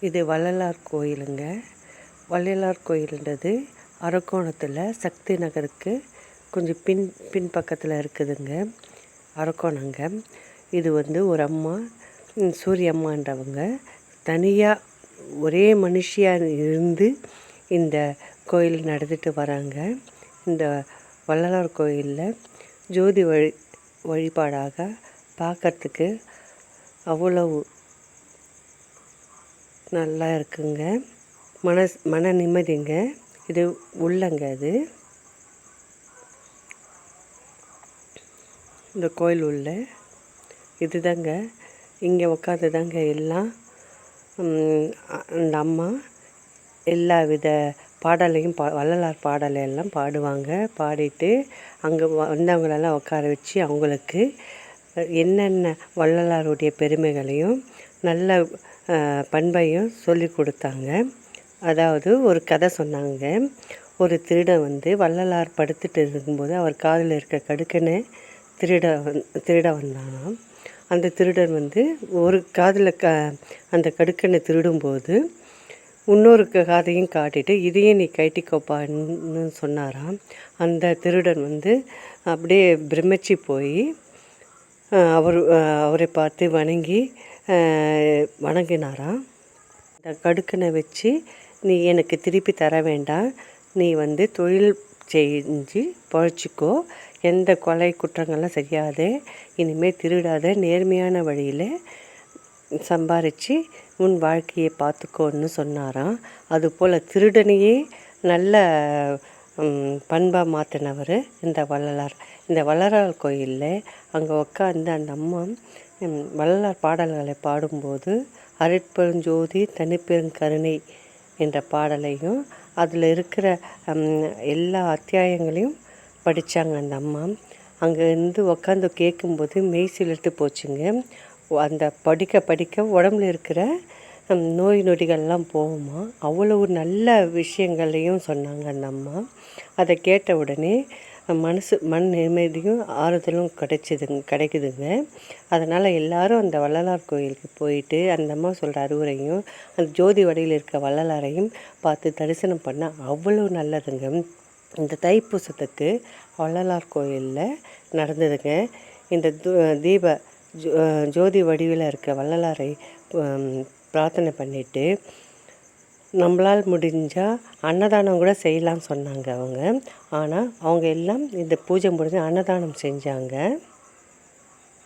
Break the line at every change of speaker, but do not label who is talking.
இது வள்ளலார் கோயிலுங்க. வள்ளலார் கோயிலுன்றது அரக்கோணத்தில் சக்தி நகருக்கு கொஞ்சம் பின்பக்கத்தில் இருக்குதுங்க. அரக்கோணங்க. இது ஒரு அம்மா, சூரியம்மான்றவங்க தனியாக ஒரே மனுஷியாக இருந்து இந்த கோயில் நடந்துட்டு வராங்க. இந்த வள்ளலார் கோயிலில் ஜோதி வழிபாடாக பார்க்கறதுக்கு அவ்வளவு நல்லா இருக்குங்க. மன நிம்மதிங்க. இது உள்ளங்க. அது இந்த கோயில் உள்ள இதுதாங்க. இங்கே உட்காந்து தாங்க எல்லாம் அந்த அம்மா எல்லா வித பாடலையும் வள்ளலார் பாடலையெல்லாம் பாடுவாங்க. பாடிட்டு அங்கே வந்தவங்களெல்லாம் உட்கார வச்சு அவங்களுக்கு என்னென்ன வள்ளலாருடைய பெருமைகளையும் நல்ல பண்பையும் சொல்லி கொடுத்தாங்க. அதாவது ஒரு கதை சொன்னாங்க. ஒரு திருடன் வள்ளலார் படுத்துட்டு இருக்கும்போது அவர் காதில் இருக்க கடுக்கனை திருட வந்தானாம். அந்த திருடன் ஒரு காதில் அந்த கடுக்கனை திருடும்போது இன்னொரு காதையும் காட்டிட்டு இதையும் நீ கைட்டிக்கோப்பான்னு சொன்னாராம். அந்த திருடன் அப்படியே பிரமிச்சு போய் அவரை பார்த்து வணங்கினாராம். இந்த கடுக்கனை வச்சு நீ எனக்கு திருப்பி தர வேண்டாம், நீ தொழில் செஞ்சு பழச்சிக்கோ, எந்த கொலை குற்றங்கள்லாம் செய்யாத, இனிமேல் திருடாத, நேர்மையான வழியில் சம்பாரித்து உன் வாழ்க்கையை பார்த்துக்கோன்னு சொன்னாராம். அதுபோல் திருடனையே நல்ல பண்பாக மாற்றினவர் இந்த வள்ளலார். இந்த வள்ளலார் கோயிலில் அங்கே உட்காந்து அந்த அம்மா வள்ளலார் பாடல்களை பாடும்போது அருட்பெருஞ்சோதி தனிப்பெருங்கருணை என்ற பாடலையும் அதில் இருக்கிற எல்லா அத்தியாயங்களையும் படித்தாங்க அந்த அம்மா. அங்கேருந்து உட்காந்து கேட்கும்போது மெய் சிலிர்த்து போச்சுங்க. அந்த படிக்க உடம்புல இருக்கிற நோய் நொடிகள்லாம் போகுமா. அவ்வளவு நல்ல விஷயங்களையும் சொன்னாங்க அந்த அம்மா. அதை கேட்ட உடனே மன நிம்மதியும் ஆறுதலும் கிடைக்குதுங்க. அதனால் எல்லோரும் அந்த வள்ளலார் கோயிலுக்கு போயிட்டு அந்த அம்மா சொல்கிற அறிவுரையும் அந்த ஜோதி வடிவில் இருக்க வள்ளலாரையும் பார்த்து தரிசனம் பண்ணால் அவ்வளோ நல்லதுங்க. இந்த தைப்பூசத்துக்கு வள்ளலார் கோயிலில் நடந்ததுங்க. இந்த ஜோதி வடிவில் இருக்க வள்ளலாரை பிரார்த்தனை பண்ணிவிட்டு நம்மளால் முடிஞ்சால் அன்னதானம் கூட செய்யலான்னு சொன்னாங்க அவங்க. ஆனால் அவங்க எல்லாம் இந்த பூஜை முடிஞ்சு அன்னதானம் செஞ்சாங்க.